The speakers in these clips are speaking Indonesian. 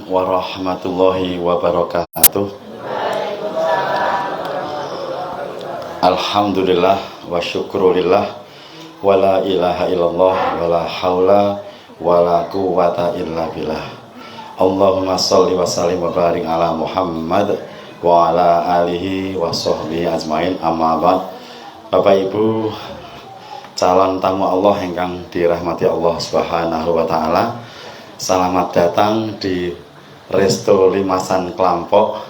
warahmatullahi wabarakatuh. Alhamdulillah wa syukrulillah wa la ilaha illallah wa la hawla wa la quwata illa billah. Allahumma sholli wa sallim wa barik ala Muhammad wa ala alihi wa sahbihi ajmain, amma ba'd. Bapak Ibu calon tamu Allah yang dirahmati Allah Subhanahu wa taala, selamat datang di Resto Limasan Klampok.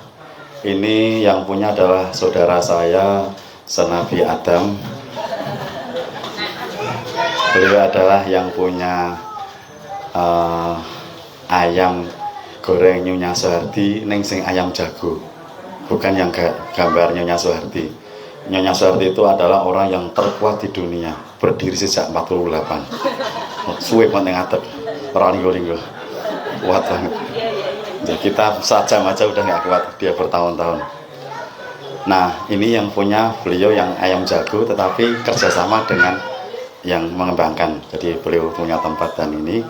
Ini yang punya adalah saudara saya, Senabi Adam. Beliau adalah yang punya ayam goreng Nyonya Soehardi, neng sing ayam jago, bukan yang gambar Nyonya Soehardi. Nyonya Soehardi itu adalah orang yang terkuat di dunia, berdiri sejak 48. Suwe banget ngadep, orang linggo-linggo, kuat banget. Jadi kita sajam aja udah nggak kuat, dia bertahun-tahun. Nah, ini yang punya beliau yang ayam jago, tetapi kerjasama dengan yang mengembangkan. Jadi beliau punya tempat dan ini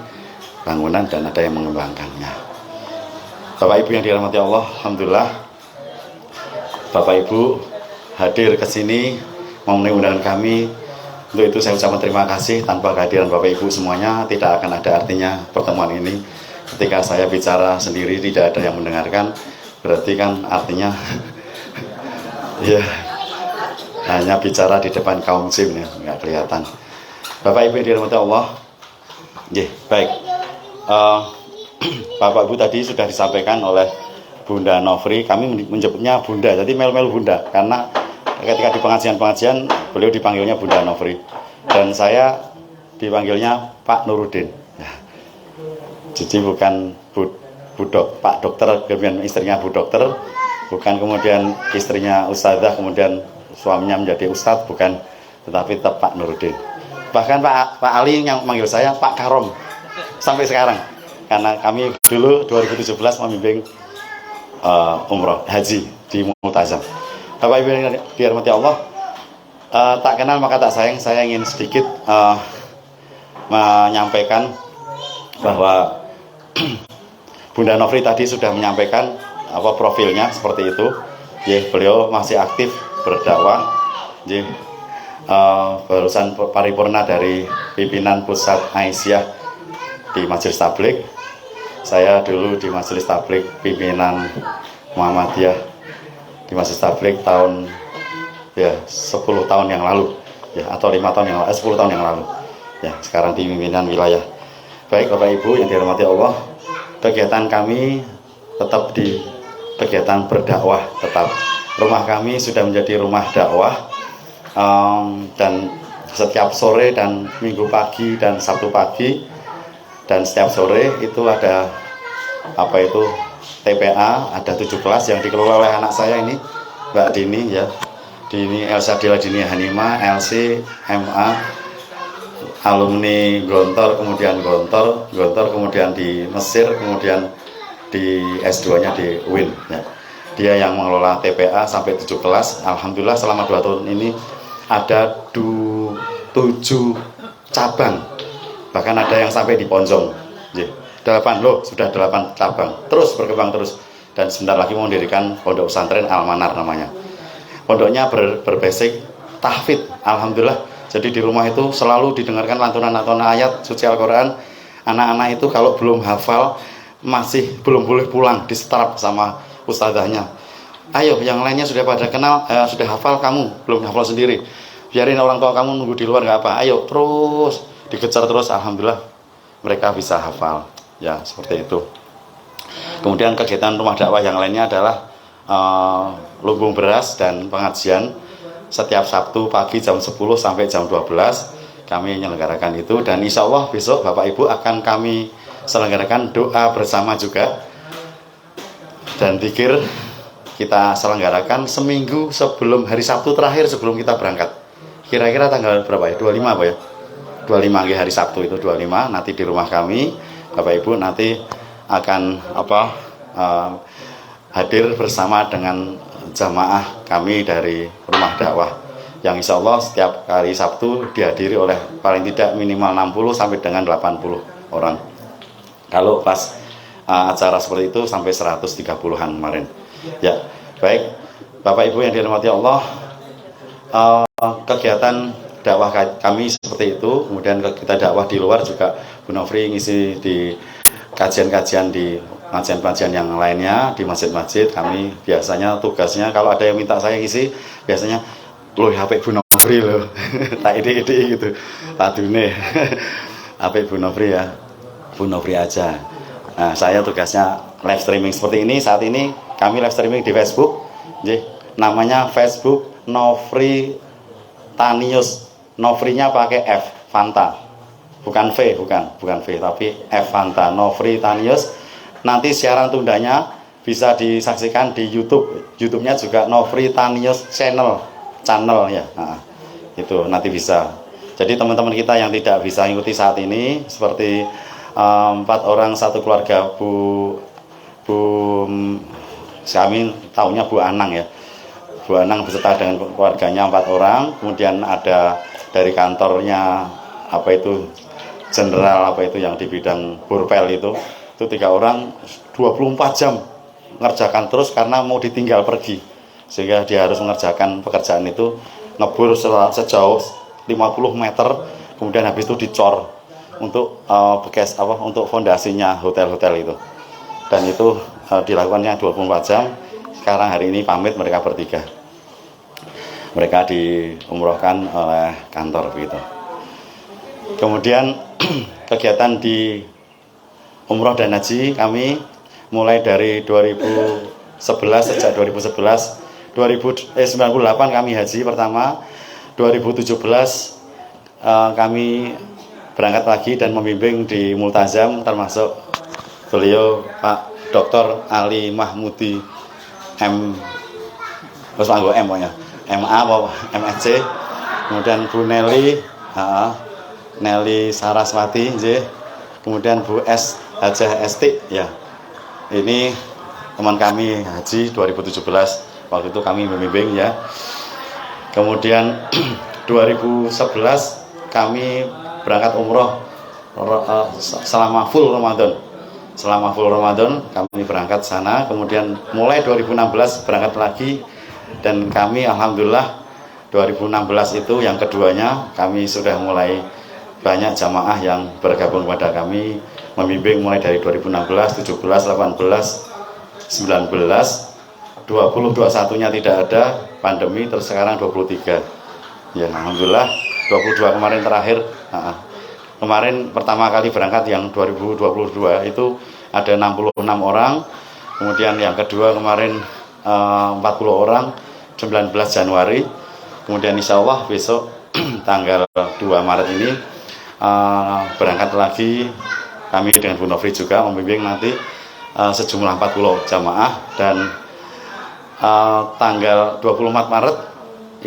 bangunan dan ada yang mengembangkannya. Bapak Ibu yang dirahmati Allah, alhamdulillah Bapak Ibu hadir ke sini memenuhi undangan kami. Untuk itu saya ucapkan terima kasih. Tanpa kehadiran Bapak Ibu semuanya tidak akan ada artinya pertemuan ini. Ketika saya bicara sendiri tidak ada yang mendengarkan, berarti kan artinya ya hanya bicara di depan kaum jin ya, nggak kelihatan. Bapak Ibu yang dirahmati Allah, baik. Bapak Ibu tadi sudah disampaikan oleh Bunda Novri, kami menyebutnya Bunda, jadi mel-mel Bunda, karena ketika di pengajian-pengajian beliau dipanggilnya Bunda Novri dan saya dipanggilnya Pak Nurudin. Jadi bukan Budok, Pak Dokter, kemudian istrinya Bu Dokter, bukan kemudian istrinya Ustadzah, kemudian suaminya menjadi Ustadz, bukan, tetapi tetap Pak Nurudin. Bahkan Pak Ali yang manggil saya Pak Karom sampai sekarang, karena kami dulu 2017 membimbing umroh haji di Multazam. Bapak Ibu yang dirahmati Allah, tak kenal maka tak sayang. Saya ingin sedikit menyampaikan bahwa Bunda Novri tadi sudah menyampaikan profilnya seperti itu. Beliau masih aktif berdakwah. Barusan paripurna dari pimpinan pusat Aisyah di Majelis Tabligh. Saya dulu di Majelis Tabligh pimpinan Muhammadiyah di Majelis Tabligh tahun 10 tahun yang lalu atau 5 tahun yang lalu, 10 tahun yang lalu. Sekarang di pimpinan wilayah. Baik Bapak Ibu yang dirahmati Allah, kegiatan kami tetap di kegiatan berdakwah, tetap rumah kami sudah menjadi rumah dakwah, dan setiap sore dan minggu pagi dan Sabtu pagi dan setiap sore itu ada TPA, ada 7 kelas yang dikelola oleh anak saya ini, Mbak Dini Dini Elsa Dila Dini Hanima, LC, MA, alumni Gontor, kemudian Gontor kemudian di Mesir, kemudian di S2-nya di UIN. Dia yang mengelola TPA sampai 7 kelas. Alhamdulillah selama 2 tahun ini ada 7 cabang. Bahkan ada yang sampai di Ponjong. 8 sudah 8 cabang. Terus berkembang terus. Dan sebentar lagi mau mendirikan pondok pesantren Al-Manar namanya. Pondoknya berbasic tahfidz. Alhamdulillah. Jadi di rumah itu selalu didengarkan lantunan-lantunan ayat suci Al-Quran. Anak-anak itu kalau belum hafal masih belum boleh pulang, disetrap sama ustadzahnya. Ayo yang lainnya sudah pada kenal, sudah hafal, kamu belum hafal sendiri. Biarin orang tua kamu nunggu di luar nggak apa. Ayo terus dikejar terus. Alhamdulillah mereka bisa hafal. Seperti itu. Kemudian kegiatan rumah dakwah yang lainnya adalah lumbung beras dan pengajian. Setiap Sabtu pagi jam 10 sampai jam 12 kami menyelenggarakan itu, dan insya Allah besok Bapak Ibu akan kami selenggarakan doa bersama juga, dan zikir kita selenggarakan seminggu sebelum hari Sabtu terakhir sebelum kita berangkat. Kira-kira tanggal berapa ya? 25 apa ya? 25 hari Sabtu itu 25 nanti di rumah kami. Bapak Ibu nanti akan hadir bersama dengan jamaah kami dari rumah dakwah yang insya Allah setiap hari Sabtu dihadiri oleh paling tidak minimal 60 sampai dengan 80 orang. Kalau pas acara seperti itu sampai 130-an kemarin. Ya, baik Bapak Ibu yang dirahmati Allah, kegiatan dakwah kami seperti itu. Kemudian kita dakwah di luar juga, Bu Nofri ngisi di kajian-kajian di pengajian-pengajian yang lainnya di masjid-masjid. Kami biasanya tugasnya kalau ada yang minta saya ngisi, biasanya loh HP Bu Nofri loh tak ide-ide gitu padune HP Bu Nofri ya, Bu Nofri aja. Nah, saya tugasnya live streaming seperti ini. Saat ini kami live streaming di Facebook, namanya Facebook Nofri Tanius. Nofrinya pakai F, Fanta, bukan V, bukan V, tapi F Fanta, Nofri Tanius. Nanti siaran tundanya bisa disaksikan di YouTube. YouTube-nya juga Nofri Tanius channel ya. Nah, itu nanti bisa. Jadi teman-teman kita yang tidak bisa ikuti saat ini, seperti 4 orang satu keluarga, kami tahunya Bu Anang ya. Bu Anang beserta dengan keluarganya 4 orang. Kemudian ada dari kantornya jenderal yang di bidang burpel itu 3 orang 24 jam mengerjakan terus karena mau ditinggal pergi, sehingga dia harus mengerjakan pekerjaan itu, ngebur sejauh 50 meter, kemudian habis itu dicor untuk untuk fondasinya hotel-hotel itu, dan itu dilakukannya 24 jam. Sekarang hari ini pamit mereka bertiga, mereka diumrohkan oleh kantor begitu. Kemudian kegiatan di umroh dan haji kami mulai dari 2011, sejak 2098 kami haji pertama, 2017 kami berangkat lagi dan membimbing di Multazam, termasuk beliau Pak Dr. Ali Mahmudi M, MA MSc, kemudian Bu Nelly Saraswati, kemudian Bu S Hajah Esti ya. Ini teman kami haji 2017, waktu itu kami membimbing ya. Kemudian 2011 kami berangkat umroh selama full Ramadan. Selama full Ramadan kami berangkat sana. Kemudian mulai 2016 berangkat lagi, dan kami alhamdulillah 2016 itu yang keduanya kami sudah mulai banyak jamaah yang bergabung pada kami, membimbing mulai dari 2016, 17, 18, 19, 20, 21-nya tidak ada pandemi, terus sekarang 23. Ya alhamdulillah 22 kemarin terakhir. Kemarin pertama kali berangkat yang 2022 itu ada 66 orang. Kemudian yang kedua kemarin 40 orang 19 Januari. Kemudian insya Allah besok tanggal 2 Maret ini berangkat lagi kami dengan Bu Nofri juga membimbing nanti sejumlah 40 jamaah, dan tanggal 24 Maret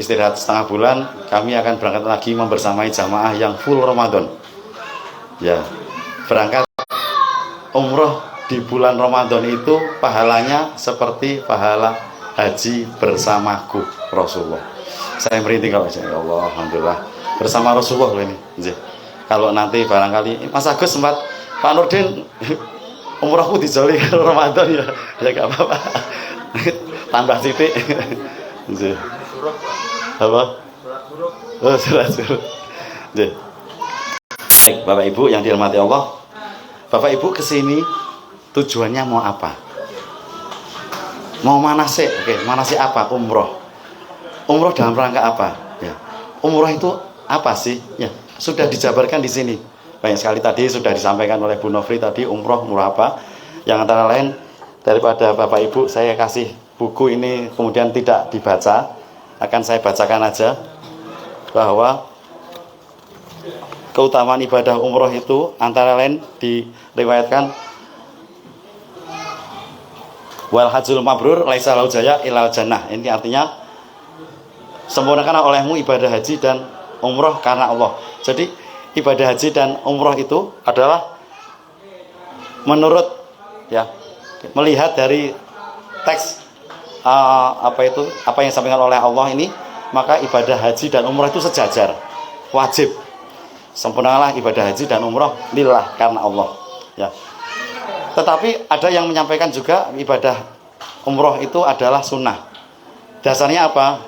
istirahat setengah bulan kami akan berangkat lagi membersamai jamaah yang full Ramadan. Ya, berangkat umroh di bulan Ramadan itu pahalanya seperti pahala haji bersamaku Rasulullah. Saya merinding kalau ya Allah, alhamdulillah bersama Rasulullah ini. Kalau nanti barangkali Mas Agus sempat Pak Nurdin umrohku dijoli Ramadan ya gak apa-apa. Tambah titik. Apa? Oh, surat. Baik, Bapak Ibu yang dirahmati Allah, Bapak Ibu kesini tujuannya mau apa? Mau manasik? Oke, manasik apa? Umroh. Umroh dalam rangka apa? Ya. Umroh itu apa sih? Ya, sudah dijabarkan di sini. Banyak sekali tadi sudah disampaikan oleh Bu Nofri tadi, umroh apa? Yang antara lain, daripada Bapak Ibu saya kasih buku ini kemudian tidak dibaca, akan saya bacakan aja bahwa keutamaan ibadah umroh itu antara lain diriwayatkan, wal hajjul mabrur laisa lahu jaya ilal jannah. Ini artinya sempurnakan olehmu ibadah haji dan umroh karena Allah. Jadi ibadah haji dan umroh itu adalah menurut ya, melihat dari teks apa yang disampaikan oleh Allah ini, maka ibadah haji dan umroh itu sejajar, wajib. Sempurnalah ibadah haji dan umroh lillah karena Allah ya. Tetapi ada yang menyampaikan juga ibadah umroh itu adalah sunnah. Dasarnya apa?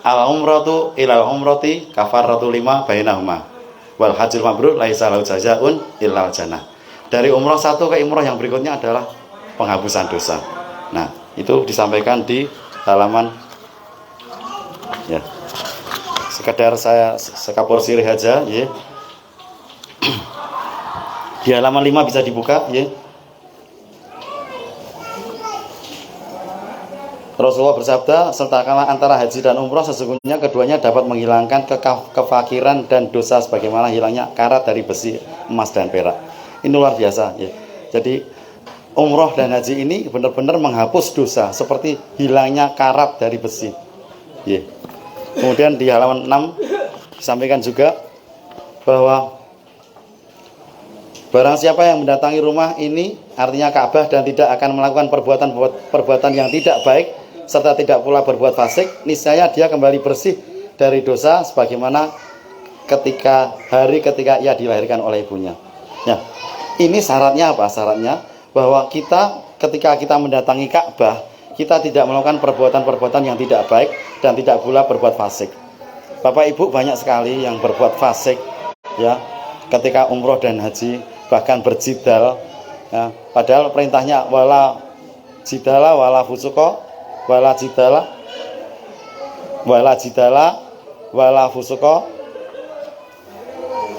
Al umratu ilal umrati kafaratu lima bainahuma wal hajjul mabrur laisa lahu jazaun illal jannah. Dari umroh satu ke umroh yang berikutnya adalah penghapusan dosa. Nah, itu disampaikan di halaman ya. Sekedar saya sekapur sirih aja ya. Di halaman 5 bisa dibuka ya. Rasulullah bersabda, sertakanlah antara haji dan umroh, sesungguhnya keduanya dapat menghilangkan kefakiran dan dosa sebagaimana hilangnya karat dari besi, emas dan perak. Ini luar biasa ya. Jadi umroh dan haji ini benar-benar menghapus dosa seperti hilangnya karat dari besi ya. Kemudian di halaman 6 disampaikan juga bahwa barang siapa yang mendatangi rumah ini, artinya Ka'bah, dan tidak akan melakukan perbuatan yang tidak baik serta tidak pula berbuat fasik, niscaya dia kembali bersih dari dosa sebagaimana ketika ia dilahirkan oleh ibunya. Ya, ini syaratnya apa? Syaratnya bahwa kita ketika kita mendatangi Ka'bah, kita tidak melakukan perbuatan-perbuatan yang tidak baik dan tidak pula berbuat fasik. Bapak Ibu banyak sekali yang berbuat fasik ya ketika umroh dan haji, bahkan berjidal ya, padahal perintahnya wala jidala wala fusuko wala jidala wala fusuko,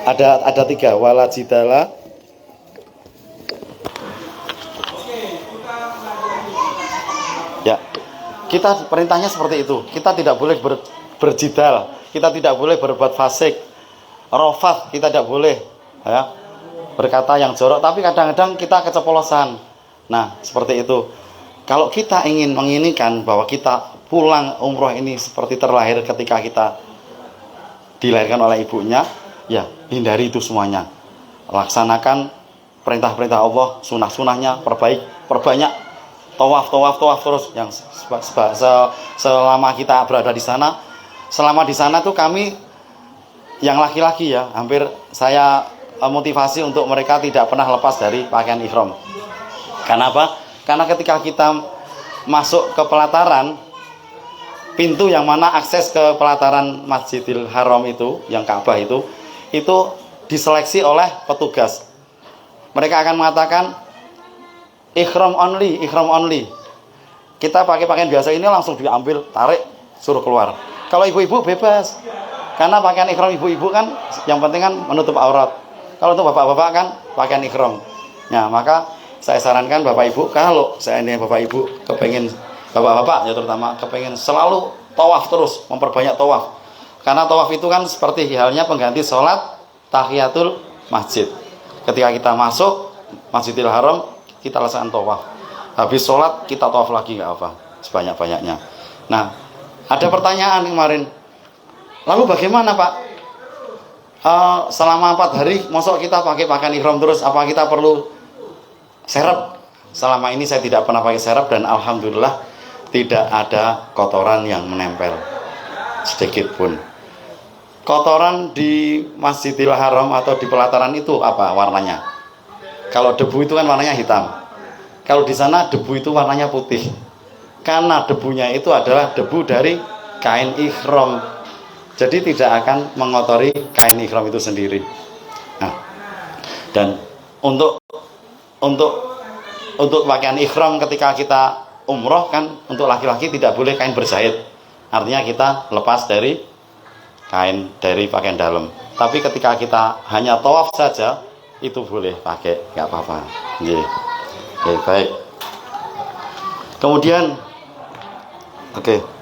ada 3, wala jidala ya. Kita perintahnya seperti itu. Kita tidak boleh berjidal, kita tidak boleh berbuat fasik, rofat kita tidak boleh ya, berkata yang jorok, tapi kadang-kadang kita keceplosan. Nah, seperti itu. Kalau kita ingin menginginkan bahwa kita pulang umroh ini seperti terlahir ketika kita dilahirkan oleh ibunya, ya hindari itu semuanya. Laksanakan perintah-perintah Allah, sunah-sunahnya, perbanyak tawaf terus yang selama kita berada di sana. Selama di sana tuh kami yang laki-laki ya, hampir saya motivasi untuk mereka tidak pernah lepas dari pakaian ihram. Karena apa? Karena ketika kita masuk ke pelataran, pintu yang mana akses ke pelataran Masjidil Haram itu, yang Ka'bah itu diseleksi oleh petugas. Mereka akan mengatakan ihram only. Kita pakai pakaian biasa ini langsung diambil, tarik, suruh keluar. Kalau ibu-ibu bebas. Karena pakaian ihram ibu-ibu kan yang penting kan menutup aurat. Kalau untuk bapak-bapak kan pakaian ihram. Nah, maka saya sarankan Bapak Ibu, kalau seandainya Bapak Ibu kepengen, bapak-bapak ya terutama, kepengen selalu tawaf terus, memperbanyak tawaf. Karena tawaf itu kan seperti halnya pengganti sholat tahiyatul masjid. Ketika kita masuk Masjidil Haram, kita laksanakan tawaf. Habis sholat kita tawaf lagi, nggak apa, sebanyak-banyaknya. Nah, ada pertanyaan kemarin, lalu bagaimana Pak? Selama 4 hari, masa kita pakai pakaian ihram terus, apa kita perlu serep? Selama ini saya tidak pernah pakai serep dan alhamdulillah tidak ada kotoran yang menempel sedikit pun. Kotoran di Masjidil Haram atau di pelataran itu apa warnanya? Kalau debu itu kan warnanya hitam. Kalau di sana debu itu warnanya putih. Karena debunya itu adalah debu dari kain ihram. Jadi tidak akan mengotori kain ihram itu sendiri. Nah, dan untuk pakaian ihram ketika kita umroh kan, untuk laki-laki tidak boleh kain berjahit. Artinya kita lepas dari kain, dari pakaian dalam. Tapi ketika kita hanya tawaf saja, itu boleh pakai, nggak apa-apa. Oke, baik. Kemudian, oke.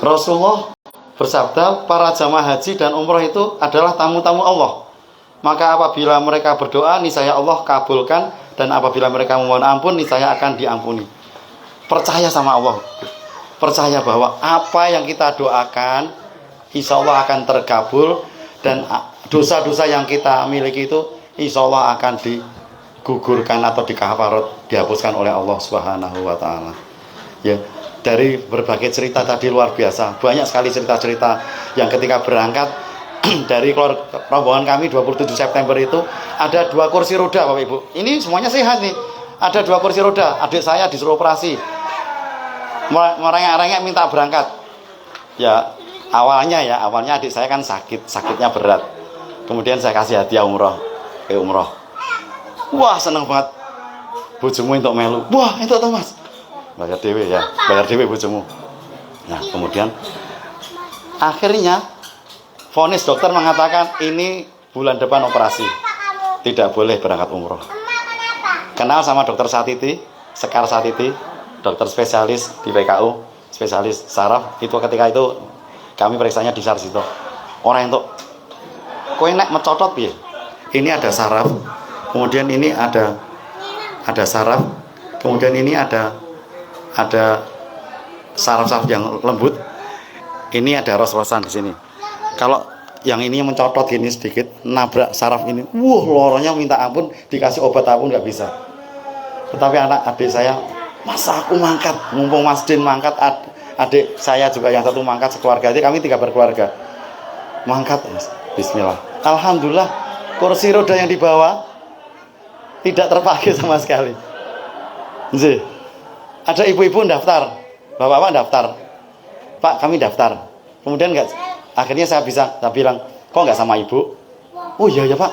Rasulullah bersabda, para jamaah haji dan umroh itu adalah tamu-tamu Allah. Maka apabila mereka berdoa, niscaya Allah kabulkan, dan apabila mereka memohon ampun, niscaya akan diampuni. Percaya sama Allah. Percaya bahwa apa yang kita doakan, insya Allah akan terkabul, dan dosa-dosa yang kita miliki itu, insya Allah akan digugurkan atau dikafarat, dihapuskan oleh Allah Subhanahu wa Ta'ala. Ya. dari berbagai cerita tadi luar biasa. Banyak sekali cerita-cerita yang ketika berangkat dari rombongan kami 27 September itu ada 2 kursi roda Bapak Ibu. Ini semuanya sehat nih. Ada 2 kursi roda. Adik saya disuruh operasi. Merengek-rengek minta berangkat. Ya, awalnya adik saya kan sakitnya berat. Kemudian saya kasih hadiah umroh. Umroh. Wah, seneng banget. Bojomu entuk melu. Wah, entuk to, Mas. Bayar dewe ya. Bayar dewe bojomu. Nah, kemudian akhirnya vonis dokter mengatakan ini bulan depan operasi. Tidak boleh berangkat umroh. Kenal sama dokter Satiti, Sekar Satiti, dokter spesialis di PKU, spesialis saraf. Itu ketika itu kami periksanya di Sarjito. Orang itu kowe nek mencotot piye? Ini ada saraf, kemudian ini ada saraf, kemudian ini ada saraf-saraf yang lembut. Ini ada ros-rosan di sini. Kalau yang ini mencotot gini sedikit, nabrak saraf ini, loronya minta ampun, dikasih obat apapun nggak bisa. Tetapi adik saya, masa aku mangkat, mumpung Mas Din mangkat, adik saya juga yang satu mangkat sekeluarga, jadi kami 3 berkeluarga, mangkat, Bismillah. Alhamdulillah, kursi roda yang dibawa tidak terpakai sama sekali. Zih. Ada ibu-ibu daftar, bapak-bapak daftar, Pak kami daftar. Kemudian akhirnya saya bilang, kok nggak sama ibu? Oh iya ya Pak,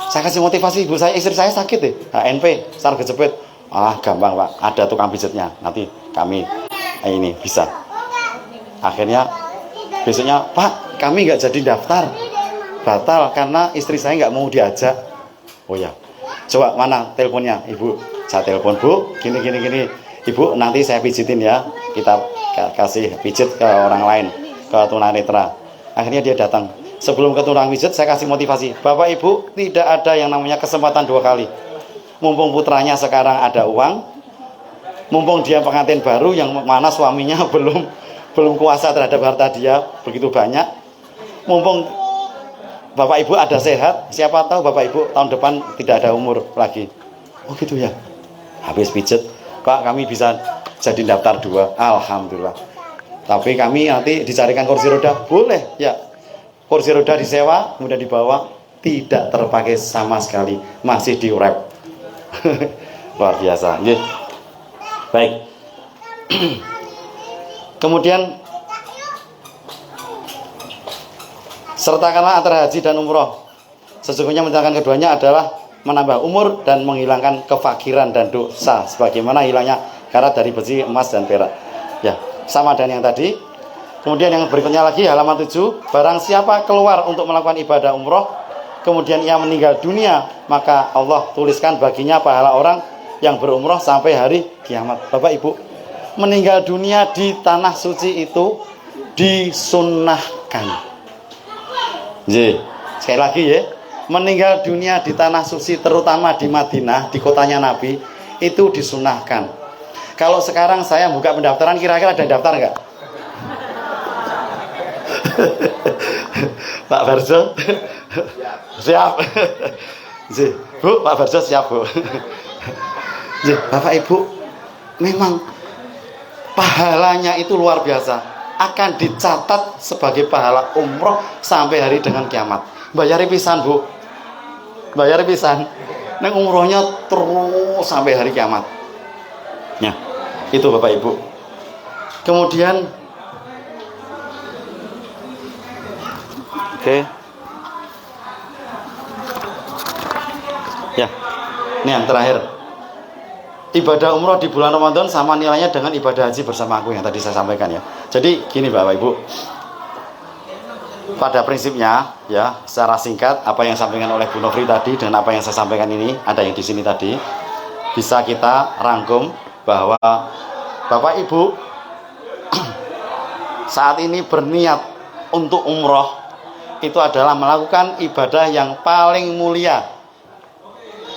saya kasih motivasi ibu saya, istri saya sakit deh, HNP, saraf kejepit. Gampang Pak, ada tukang pijatnya, nanti kami ini bisa. Akhirnya besoknya, Pak kami nggak jadi daftar, batal karena istri saya nggak mau diajak. Oh ya, coba mana teleponnya ibu? Saya telepon, Bu, gini. Ibu nanti saya pijitin ya, kita kasih pijit ke orang lain, ke tunanetra. Akhirnya dia datang. Sebelum ke tukang pijit saya kasih motivasi, Bapak Ibu tidak ada yang namanya kesempatan 2 kali. Mumpung putranya sekarang ada uang, mumpung dia pengantin baru yang mana suaminya belum kuasa terhadap harta dia begitu banyak, mumpung Bapak Ibu ada sehat, siapa tahu Bapak Ibu tahun depan tidak ada umur lagi. Oh gitu ya. Habis pijet, Pak kami bisa jadi daftar 2, alhamdulillah. Tapi kami nanti dicarikan kursi roda, boleh ya. Kursi roda disewa, kemudian dibawa, tidak terpakai sama sekali, masih diurep. Luar biasa. Baik. Kemudian sertakanlah antara haji dan umroh. Sesungguhnya menjalankan keduanya adalah menambah umur dan menghilangkan kefakiran dan dosa, sebagaimana hilangnya karat dari besi, emas dan perak. Ya, sama dengan yang tadi. Kemudian yang berikutnya lagi halaman 7, barang siapa keluar untuk melakukan ibadah umroh kemudian ia meninggal dunia, maka Allah tuliskan baginya pahala orang yang berumroh sampai hari kiamat. Bapak Ibu, meninggal dunia di tanah suci itu disunnahkan. Sekali lagi ya, meninggal dunia di tanah suci terutama di Madinah, di kotanya Nabi, itu disunnahkan. Kalau sekarang saya buka pendaftaran, kira-kira ada yang daftar nggak? Pak Barjo siap. Bu, Pak Barjo siap Bu. Bapak Ibu, memang pahalanya itu luar biasa, akan dicatat sebagai pahala umroh sampai hari dengan kiamat. Bayar pisan Bu, bayar pisan. Neng umrohnya terus sampai hari kiamat. Ya, itu Bapak Ibu. Kemudian ya, ini yang terakhir, ibadah umroh di bulan Ramadan sama nilainya dengan ibadah haji bersama aku yang tadi saya sampaikan ya. Jadi gini Bapak Ibu, pada prinsipnya ya, secara singkat apa yang disampaikan oleh Bu Nofri tadi dan apa yang saya sampaikan ini, ada yang di sini tadi, bisa kita rangkum bahwa Bapak Ibu saat ini berniat untuk umroh itu adalah melakukan ibadah yang paling mulia,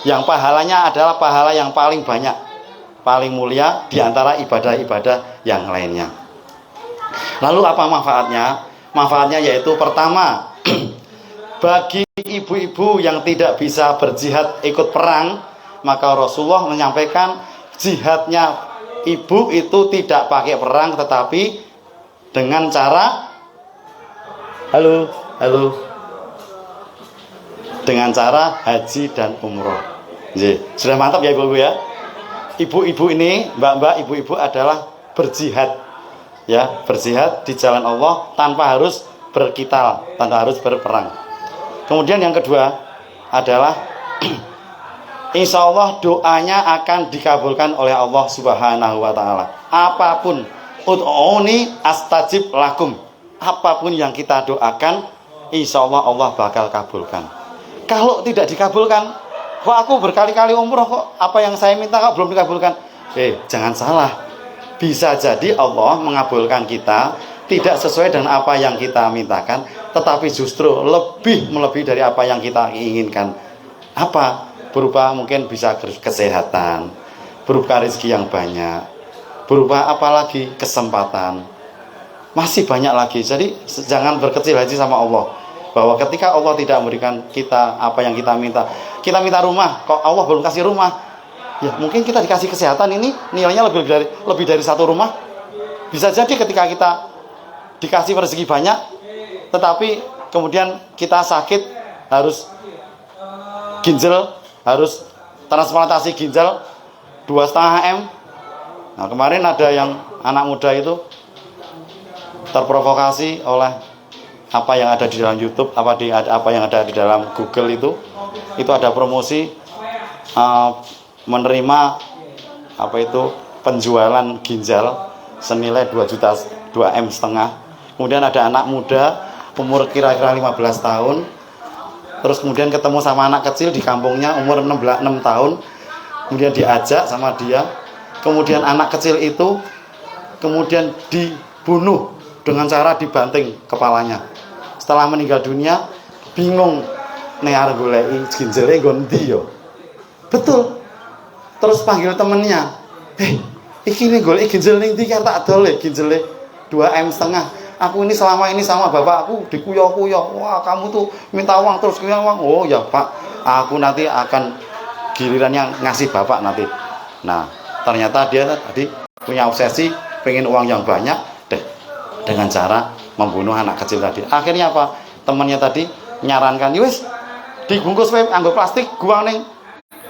yang pahalanya adalah pahala yang paling banyak, paling mulia di antara ibadah-ibadah yang lainnya. Lalu apa manfaatnya? Manfaatnya yaitu pertama, bagi ibu-ibu yang tidak bisa berjihad ikut perang, maka Rasulullah menyampaikan jihadnya ibu itu tidak pakai perang, tetapi dengan cara dengan cara haji dan umroh. Sudah mantap ya ibu-ibu ya. Ibu-ibu ini, mbak-mbak, ibu-ibu adalah berjihad, ya, berjihad di jalan Allah tanpa harus berkital, tanpa harus berperang. Kemudian yang kedua adalah insya Allah doanya akan dikabulkan oleh Allah Subhanahu wa Ta'ala. Apapun, ud'uni astajib lakum, apapun yang kita doakan, insya Allah Allah bakal kabulkan. Kalau tidak dikabulkan, kok aku berkali-kali umroh kok apa yang saya minta kok belum dikabulkan? Jangan salah, bisa jadi Allah mengabulkan kita tidak sesuai dengan apa yang kita mintakan, tetapi justru lebih melebihi dari apa yang kita inginkan. Apa? Berupa mungkin bisa kesehatan, berupa rezeki yang banyak, berupa apalagi kesempatan, masih banyak lagi. Jadi jangan berkecil hati sama Allah, bahwa ketika Allah tidak memberikan kita apa yang kita minta rumah, kok Allah belum kasih rumah, ya mungkin kita dikasih kesehatan, ini nilainya lebih dari satu rumah. Bisa jadi ketika kita dikasih rezeki banyak, tetapi kemudian kita sakit, harus ginjal, harus transplantasi ginjal 2,5 M. Nah, kemarin ada yang anak muda itu terprovokasi oleh apa yang ada di dalam YouTube, apa yang ada di dalam Google itu ada promosi menerima penjualan ginjal senilai 2,5 M. Kemudian ada anak muda umur kira-kira 15 tahun, terus kemudian ketemu sama anak kecil di kampungnya umur 6 tahun, kemudian diajak sama dia, kemudian anak kecil itu kemudian dibunuh dengan cara dibanting kepalanya. Setelah meninggal dunia, bingung near goleki ginjale nggon ndi yo. Betul. Terus panggil temennya, iki nih goleki ginjal ning ndi tak adol ginjale 2,5 M. Aku ini selama ini sama bapakku dikuyo-kuyo. Wah, kamu tuh minta uang terus uang. Oh ya Pak, aku nanti akan gilirannya ngasih bapak nanti. Nah, ternyata dia tadi punya obsesi pengen uang yang banyak dengan cara membunuh anak kecil tadi. Akhirnya apa? Temannya tadi nyarankan, "Wis, dibungkus wae nganggo plastik, buang ning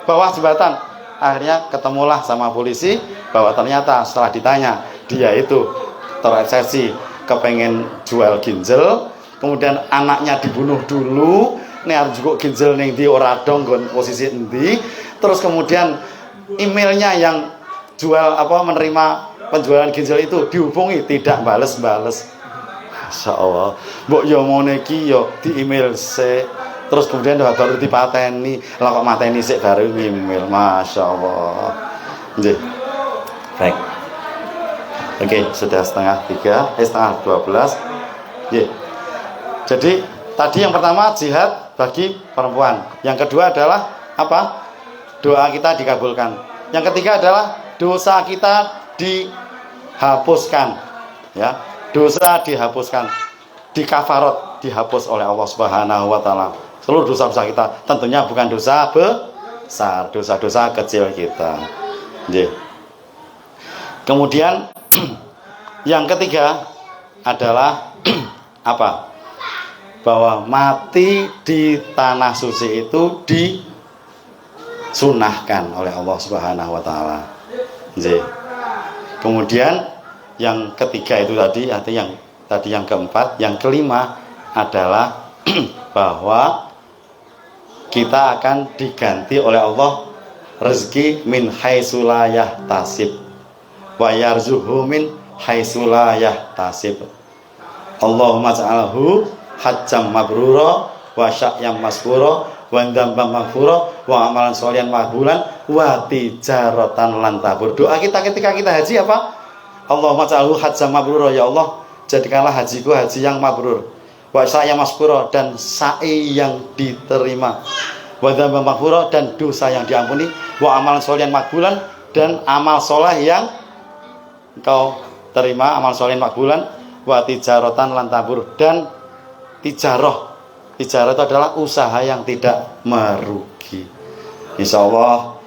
bawah jembatan." Akhirnya ketemulah sama polisi bahwa ternyata setelah ditanya, dia itu terobsesi kepengen jual ginjal, kemudian anaknya dibunuh dulu, nek juga ginjal ning ndi ora dong nggon posisi endi, terus kemudian emailnya yang menerima penjualan ginjal itu dihubungi, tidak bales-bales. Masya Allah, mbok yo ngene iki yo di email sik, terus kemudian baru dipateni, lah kok mateni sik baru email. Masya Allah. Nggih. Baik. Oke, sudah setengah 12. Jadi tadi yang pertama jihad bagi perempuan, yang kedua adalah apa? Doa kita dikabulkan. Yang ketiga adalah dosa kita dihapuskan, ya, dosa dihapuskan, dikafarat, dihapus oleh Allah Subhanahu wa Ta'ala. Seluruh dosa-dosa kita, tentunya bukan dosa besar, dosa-dosa kecil kita. Kemudian yang ketiga adalah apa? Bahwa mati di tanah suci itu disunahkan oleh Allah Subhanahu wa Ta'ala. Kemudian yang ketiga itu yang keempat, yang kelima adalah bahwa kita akan diganti oleh Allah rezeki min haitsu la yahtasib wa yarzuqhu min haitsu la yahtasib. Allahumma ja'alhu hajjam mabrura wa sya'yam masbura wa dzamban maghfura wa amalan sholihan maqbulan wa tijaratan lan tabur. Doa kita ketika kita haji apa? Allahumma ja'alhu hajjam mabrura, ya Allah jadikanlah hajiku haji yang mabrur, wa sya'yam masbura, dan sa'i yang diterima, wa dzamban maghfura, dan dosa yang diampuni, wa amalan sholihan maqbulan, dan amal soleh yang engkau terima, amal sholihan maqbulan, wa tijaratan lan tabur, dan tijarah itu adalah usaha yang tidak merugi. Insya Allah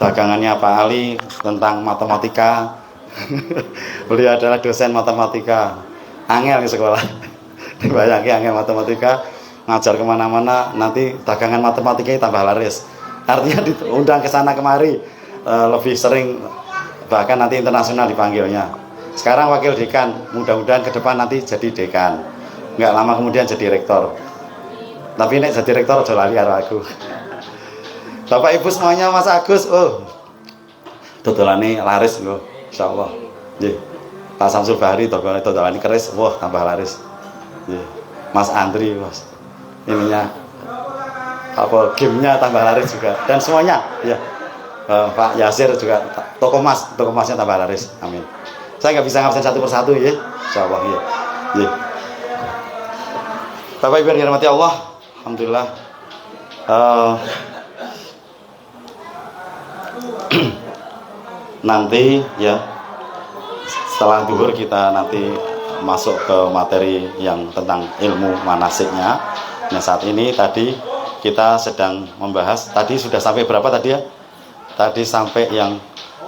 dagangannya Pak Ali tentang matematika. Beliau adalah dosen matematika, angel di sekolah. Dibayangin angel matematika, ngajar kemana-mana, nanti dagangan matematikanya tambah laris. Artinya diundang ke sana kemari, lebih sering, bahkan nanti internasional dipanggilnya. Sekarang wakil dekan, mudah-mudahan ke depan nanti jadi dekan, nggak lama kemudian jadi rektor. Tapi nek jadi rektor aja lali karo aku. Bapak Ibu semuanya, Mas Agus, dodolane laris lho, insyaallah. Nggih. Pak Samsul Bahri dodolane keris, wah tambah laris. Nggih. Mas Andri, Mas. Ininya apa gamenya tambah laris juga, dan semuanya ya. Pak Yasir juga, toko masnya tambah laris. Amin. Saya nggak bisa ngabsen satu persatu ya, insyaallah ya. Ya. Bapak Ibu yang dirahmati Allah, alhamdulillah. Nanti ya setelah duhur kita nanti masuk ke materi yang tentang ilmu manasiknya. Nah saat ini tadi kita sedang membahas, tadi sudah sampai berapa tadi ya? Tadi sampai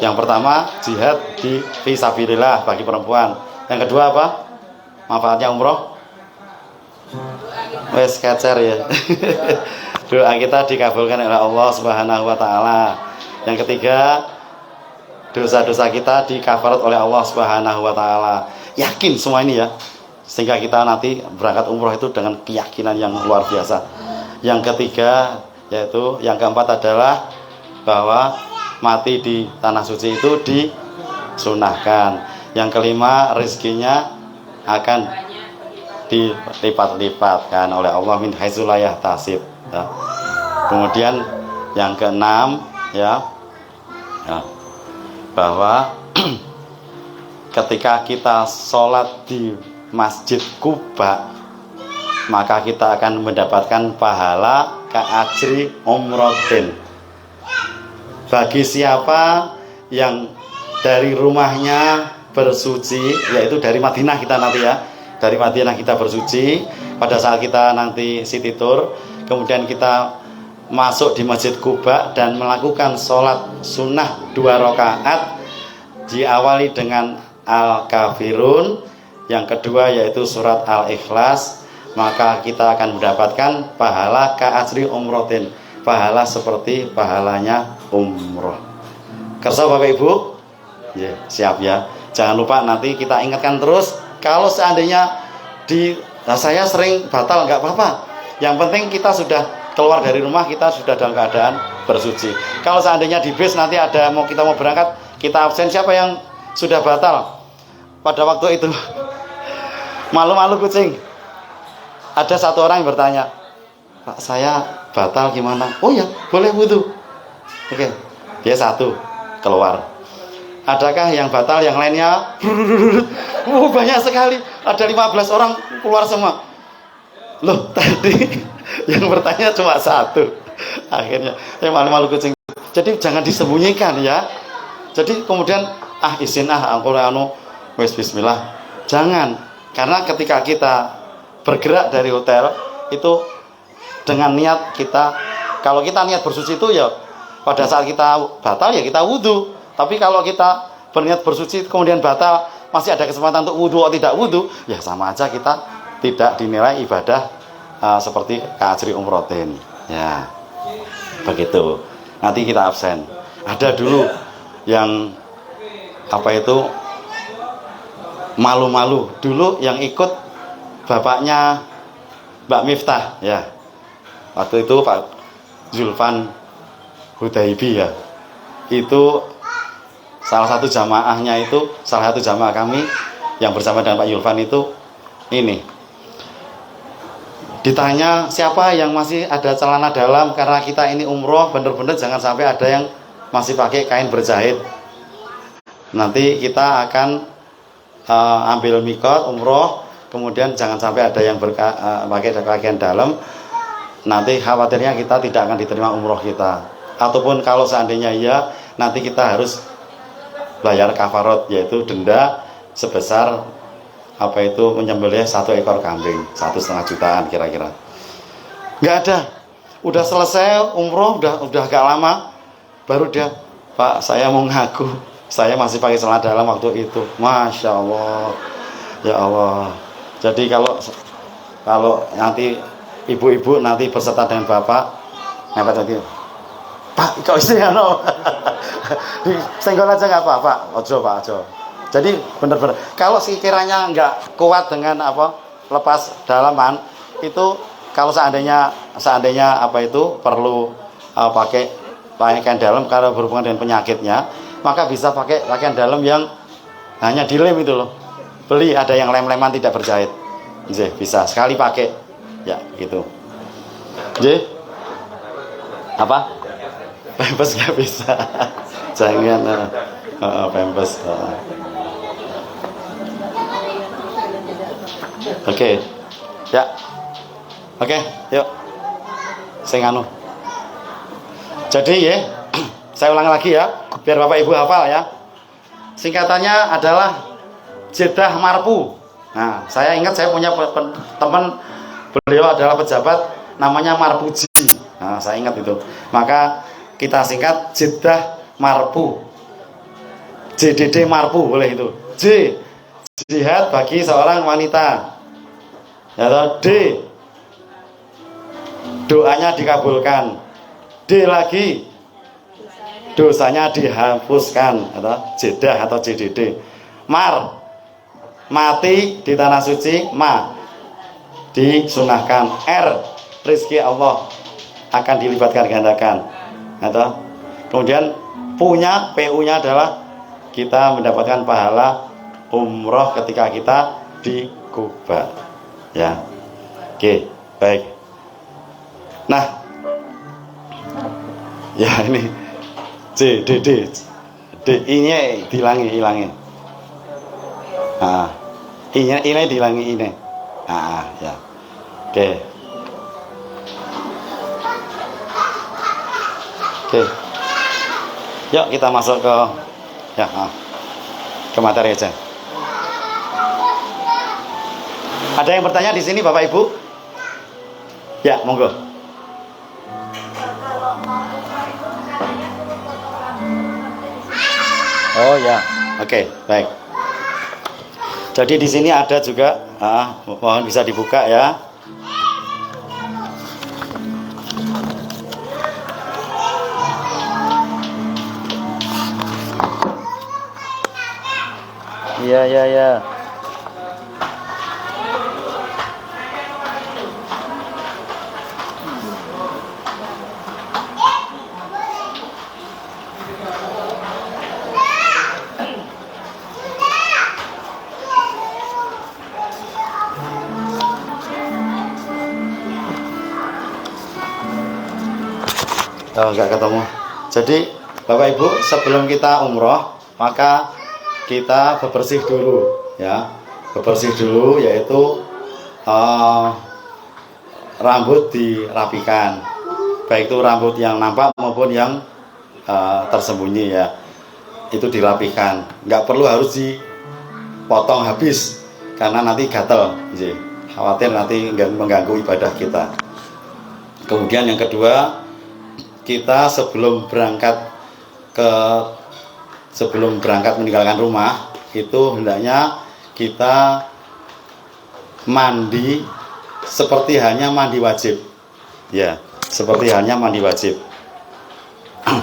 yang pertama jihad di fisabilillah bagi perempuan. Yang kedua apa? Manfaatnya umroh. Wes kecer ya. Doa kita dikabulkan oleh Allah Subhanahu wa taala. Yang ketiga, dosa-dosa kita dikafarat oleh Allah Subhanahu wa taala. Yakin semua ini ya. Sehingga kita nanti berangkat umroh itu dengan keyakinan yang luar biasa. Yang ketiga, yaitu yang keempat adalah bahwa mati di tanah suci itu disunahkan. Yang kelima, rezekinya akan dilipat-lipatkan oleh Allah min haitsu la yahtasib ya. Kemudian yang keenam ya, bahwa ketika kita sholat di Masjid Kuba, maka kita akan mendapatkan pahala ka'ajri umrotin. Bagi siapa yang dari rumahnya bersuci, yaitu dari Madinah kita nanti ya, dari Madinah kita bersuci, pada saat kita nanti city tour, kemudian kita masuk di Masjid Kuba dan melakukan sholat sunnah 2 rakaat, diawali dengan Al-Kafirun, yang kedua yaitu surat Al-Ikhlas, maka kita akan mendapatkan pahala ka'ajri umrotin, pahala seperti pahalanya umroh. Kersa Bapak Ibu? Ya, siap ya. Jangan lupa nanti kita ingatkan terus, kalau seandainya saya sering batal nggak apa-apa. Yang penting kita sudah keluar dari rumah, kita sudah dalam keadaan bersuci. Kalau seandainya di bis nanti ada kita mau berangkat, kita absen, siapa yang sudah batal pada waktu itu? Malu-malu kucing. Ada satu orang yang bertanya, Pak, saya batal gimana? Oh ya, boleh wudhu. Oke, dia satu keluar. Adakah yang batal yang lainnya? Banyak sekali. Ada 15 orang keluar semua. Loh, tadi yang bertanya cuma satu. Akhirnya, malu-malu kucing. Jadi jangan disembunyikan ya. Jadi kemudian izin aku wes bismillah. Jangan, karena ketika kita bergerak dari hotel itu dengan niat kita, kalau kita niat bersuci itu ya pada saat kita batal ya kita wudhu. Tapi kalau kita berniat bersuci kemudian batal, masih ada kesempatan untuk wudhu atau tidak wudhu, ya sama aja kita tidak dinilai ibadah seperti ka'ajri umrotin ya, begitu. Nanti kita absen. Ada dulu yang malu-malu dulu yang ikut bapaknya Mbak Miftah ya, waktu itu Pak Zulfan Hudaibi ya, itu salah satu jamaahnya itu, salah satu jamaah kami yang bersama dengan Pak Zulfan itu ini ditanya siapa yang masih ada celana dalam, karena kita ini umroh, bener-bener jangan sampai ada yang masih pakai kain berjahit. Nanti kita akan ambil mikot umroh, kemudian jangan sampai ada yang pakai pakaian dalam, nanti khawatirnya kita tidak akan diterima umroh kita. Ataupun kalau seandainya iya, nanti kita harus bayar kafarot, yaitu denda sebesar menyembelih 1 ekor kambing, 1,5 jutaan kira-kira. Nggak ada, udah selesai umroh, udah agak lama, baru dia Pak, saya mau ngaku, saya masih pakai celana dalam waktu itu. Masya Allah, ya Allah. Jadi kalau nanti ibu-ibu nanti berserta dengan bapak, ngapa tadi? Pak, kok isi ya no? Senggol aja nggak apa-apa, ojo Pak, ojo. Jadi benar-benar kalau sekiranya nggak kuat dengan apa lepas dalaman itu, kalau seandainya apa itu perlu pakai pakaian dalam kalau berhubungan dengan penyakitnya, maka bisa pakai pakaian dalam yang hanya dilem itu loh. Beli ada yang lem-leman tidak berjahit. Bisa sekali pakai. Ya, gitu. Apa? Pampers nggak bisa. Jangan pampers. Oke. Ya. Oke, yuk. Saya nganu. Jadi ya, saya ulang lagi ya, biar Bapak Ibu hafal ya. Singkatannya adalah Jeddah Marpu. Nah, saya ingat saya punya teman, beliau adalah pejabat, namanya Marpuji. Nah, saya ingat itu. Maka kita singkat Jeddah Marpu. JDD Marpu boleh itu. J, jihad bagi seorang wanita. Ya, D, doanya dikabulkan. D lagi, dosanya dihapuskan, atau Jeddah atau JDD. Mar, mati di tanah suci. Ma, disunahkan. R, rizki Allah akan dilibatkan gandakan. Atau kemudian punya, PU-nya adalah kita mendapatkan pahala umroh ketika kita di Kuba. Ya, oke, baik. Nah, ya ini C, D, I-nya hilangi. I-nya dihilangi ini. Ya. Oke. Yuk kita masuk ke ke materi aja. Ada yang bertanya di sini Bapak Ibu? Ya, monggo. Oh ya, oke, baik. Jadi di sini ada juga, mohon bisa dibuka ya. Iya. Oh, enggak ketemu. Jadi Bapak Ibu, sebelum kita umroh maka kita bebersih dulu ya. Bebersih dulu yaitu rambut dirapikan. Baik itu rambut yang nampak maupun yang tersembunyi ya. Itu dirapikan. Enggak perlu harus dipotong habis karena nanti gatel. Khawatir nanti mengganggu ibadah kita. Kemudian yang kedua, kita sebelum berangkat meninggalkan rumah itu hendaknya kita mandi seperti hanya mandi wajib ya, seperti hanya mandi wajib.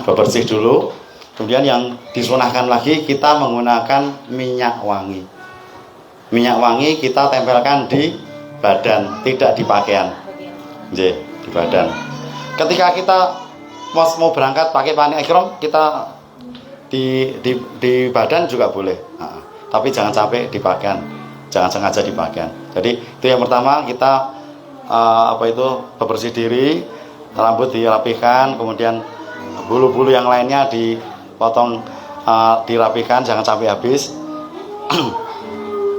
Bebersih dulu. Kemudian yang disunahkan lagi, kita menggunakan minyak wangi. Minyak wangi kita tempelkan di badan, tidak di pakaian. Di badan. Ketika kita mau berangkat pakai pakaian ihram, kita di badan juga boleh. Tapi jangan sampai di pakaian, jangan sengaja di pakaian. Jadi itu yang pertama, kita bebersih diri, rambut dirapikan, kemudian bulu-bulu yang lainnya dipotong, dirapikan, jangan sampai habis.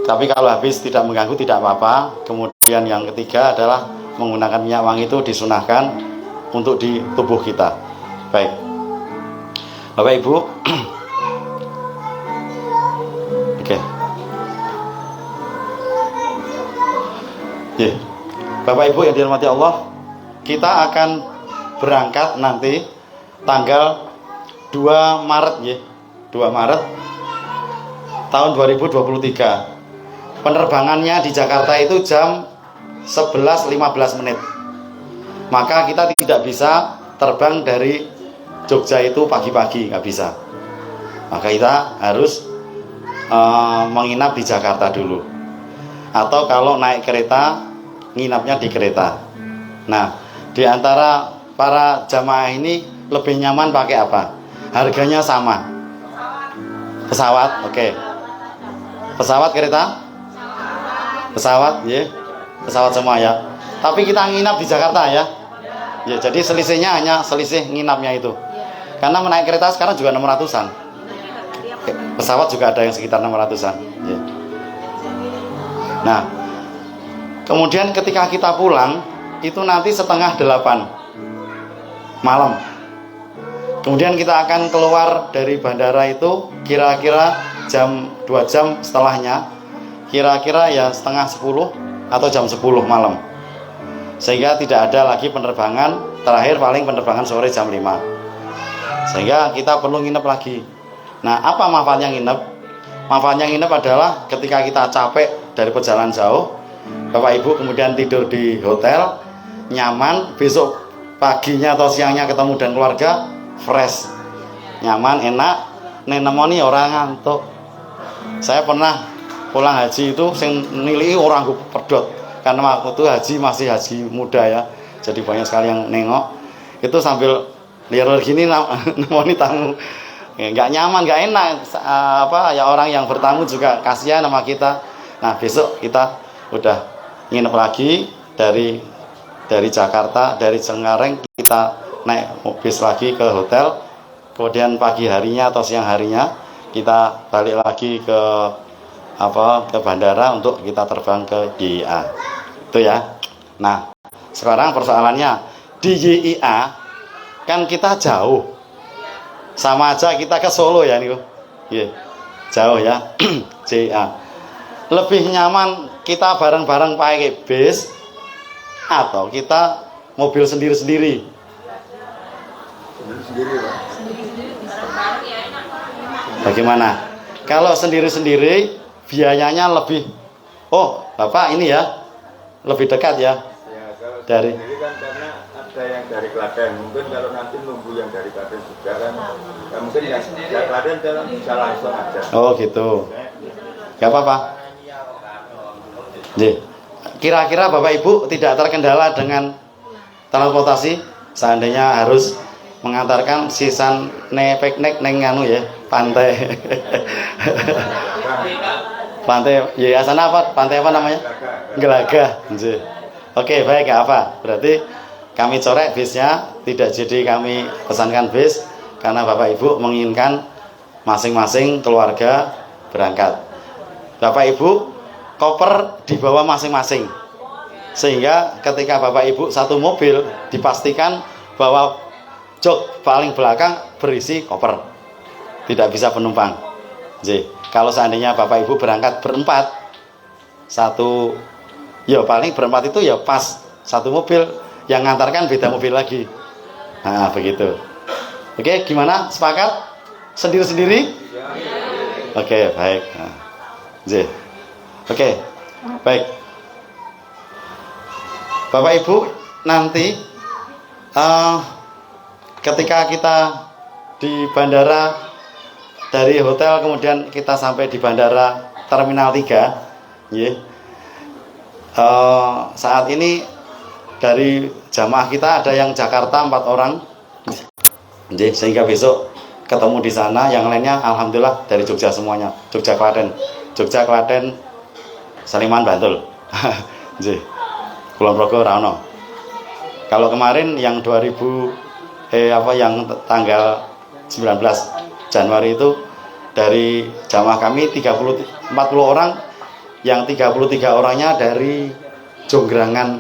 Tapi kalau habis tidak mengganggu tidak apa-apa. Kemudian yang ketiga adalah menggunakan minyak wangi, itu disunahkan untuk di tubuh kita. Baik, Bapak Ibu. Oke. Bapak Ibu yang dirahmati Allah, kita akan berangkat nanti tanggal 2 Maret ya. 2 Maret tahun 2023. Penerbangannya di Jakarta itu jam 11.15 menit. Maka kita tidak bisa terbang dari Jogja itu pagi-pagi, nggak bisa. Maka kita harus menginap di Jakarta dulu. Atau kalau naik kereta, nginapnya di kereta. Nah, di antara para jamaah ini lebih nyaman pakai apa? Harganya sama. Pesawat, oke. Pesawat, kereta? Pesawat, ya. Pesawat semua ya. Tapi kita nginap di Jakarta ya. Ya, jadi selisihnya hanya selisih nginapnya itu. Karena menaik kereta sekarang juga 600-an. Pesawat juga ada yang sekitar 600-an. Ya. Nah, kemudian ketika kita pulang itu nanti setengah 8 malam. Kemudian kita akan keluar dari bandara itu kira-kira jam 2 jam setelahnya. Kira-kira ya setengah 10 atau jam 10 malam. Sehingga tidak ada lagi penerbangan, terakhir paling penerbangan sore jam 5. Sehingga kita perlu nginep lagi. Nah, apa manfaatnya nginep? Manfaatnya nginep adalah ketika kita capek dari perjalanan jauh, Bapak Ibu kemudian tidur di hotel, nyaman, besok paginya atau siangnya ketemu dan keluarga, fresh, nyaman, enak, nemoni orang ngantuk. Saya pernah pulang haji itu sing nilai orang gue pedot, karena waktu itu haji masih haji muda ya, jadi banyak sekali yang nengok. Itu sambil liar gini nemoni tamu, nggak nyaman, nggak enak. Ya orang yang bertamu juga kasihan sama kita. Nah, besok kita udah nginep lagi dari Jakarta, dari Cengkareng kita naik bis lagi ke hotel. Kemudian pagi harinya atau siang harinya kita balik lagi ke bandara untuk kita terbang ke YIA. Itu ya. Nah, sekarang persoalannya di YIA kan kita jauh. Sama aja kita ke Solo ya nih. Yeah. Jauh ya. YIA. Lebih nyaman kita bareng-bareng pakai bis atau kita mobil sendiri-sendiri? Sendiri-sendiri, Pak. Bagaimana? Kalau sendiri-sendiri biayanya lebih, Bapak ini ya lebih dekat ya, kalau dari sendiri kan karena ada yang dari Klaten, mungkin kalau nanti nunggu yang dari Klaten juga kan, mungkin yang dari Klaten jalan bisa langsung aja. Oh gitu, gak apa-apa. Kira-kira Bapak Ibu tidak terkendala dengan transportasi seandainya harus mengantarkan sisan piknik neng ya pantai. Pantai ya sana apa? Pantai apa namanya? Gelagah. Oke, baik, gak apa. Berarti kami corek bisnya, tidak jadi kami pesankan bis karena Bapak Ibu menginginkan masing-masing keluarga berangkat. Bapak Ibu koper dibawa masing-masing. Sehingga ketika Bapak Ibu satu mobil dipastikan bahwa jok paling belakang berisi koper. Tidak bisa penumpang. Kalau seandainya Bapak Ibu berangkat berempat, paling berempat itu ya pas satu mobil, yang ngantarkan beda mobil lagi. Nah, begitu. Oke, gimana? Sepakat? Sendiri-sendiri? Oke, baik. Nah, oke, baik. Bapak Ibu, nanti ketika kita di bandara, dari hotel kemudian kita sampai di bandara Terminal 3 saat ini dari jamaah kita ada yang Jakarta 4 orang sehingga besok ketemu di sana. Yang lainnya alhamdulillah dari Jogja semuanya, Jogja Klaten Sleman Bantul. Kulon Progo Rano. Kalau kemarin yang yang tanggal 19 Januari itu dari jamaah kami 40 orang, yang 33 orangnya dari Jonggrangan,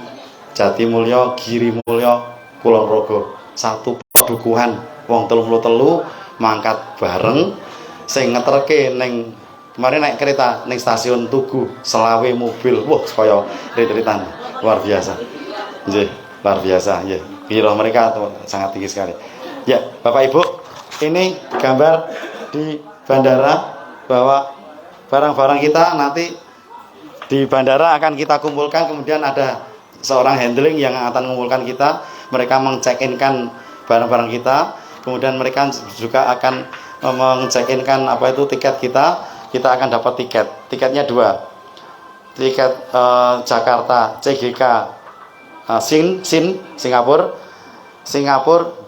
Jatimulyo, Girimulyo, Kulon Progo. Satu padukuhan wong 33 mangkat bareng sing ngeterke ning kemarin naik kereta ning stasiun Tugu selawe mobil. Wah, kaya rit-ritan. Luar biasa. Luar biasa, Giro mereka sangat tinggi sekali. Ya, Bapak Ibu, ini gambar di bandara bahwa barang-barang kita nanti di bandara akan kita kumpulkan, kemudian ada seorang handling yang akan mengumpulkan kita, mereka meng-check-in-kan barang-barang kita, kemudian mereka juga akan meng-check-in-kan apa itu tiket kita akan dapat tiketnya 2, tiket Jakarta CGK Singapura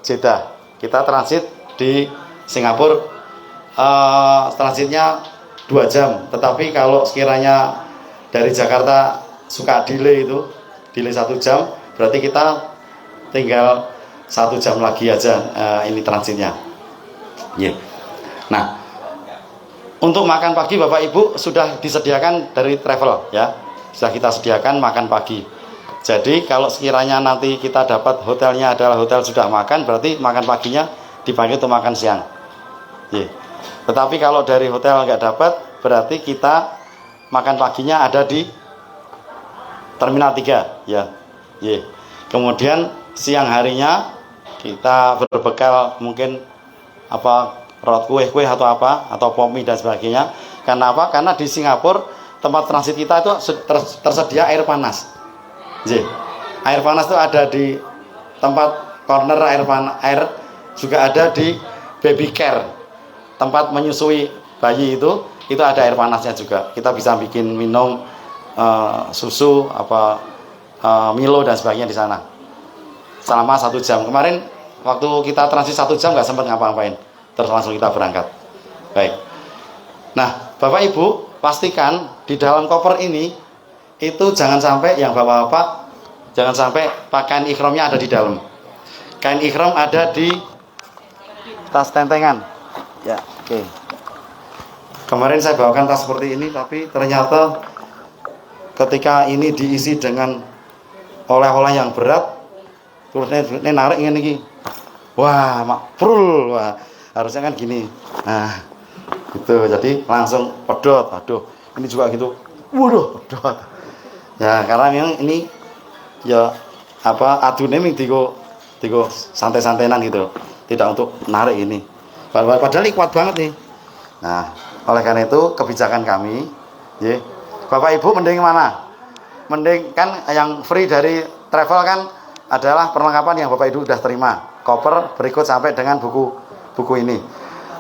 Jeddah, kita transit di Singapura, transitnya 2 jam, tetapi kalau sekiranya dari Jakarta suka delay 1 jam, berarti kita tinggal 1 jam lagi aja ini transitnya. Nah, untuk makan pagi Bapak Ibu sudah disediakan dari travel ya, sudah kita sediakan makan pagi. Jadi kalau sekiranya nanti kita dapat hotelnya adalah hotel sudah makan, berarti makan paginya dipakai untuk makan siang. Tetapi kalau dari hotel nggak dapat, berarti kita makan paginya ada di Terminal 3 ya. Kemudian siang harinya kita berbekal mungkin kue atau atau pomi dan sebagainya. Karena apa? Karena di Singapura tempat transit kita itu tersedia air panas. Air panas itu ada di tempat corner air juga ada di baby care, tempat menyusui bayi itu ada air panasnya juga. Kita bisa bikin minum susu Milo dan sebagainya di sana selama 1 jam. Kemarin waktu kita transit 1 jam nggak sempat ngapa-ngapain, terus langsung kita berangkat. Baik. Nah, Bapak Ibu pastikan di dalam koper ini itu jangan sampai yang bapak-bapak, jangan sampai pakaian ikhramnya ada di dalam. Kain ikhram ada di tas tentengan. Ya, oke. Kemarin saya bawakan tas seperti ini, tapi ternyata ketika ini diisi dengan oleh-oleh yang berat, terus ini narik ini, wah, makprul, wah, harusnya kan gini. Nah, gitu. Jadi langsung pedot. Aduh, ini juga gitu. Waduh, pedot. Ya, karena memang ini ya adune ming tigo santai-santainan gitu. Tidak untuk narik ini. Padahal ini kuat banget nih. Nah, oleh karena itu kebijakan kami, Bapak Ibu mending mana? Mending kan yang free dari travel kan adalah perlengkapan yang Bapak Ibu sudah terima. Koper berikut sampai dengan buku ini.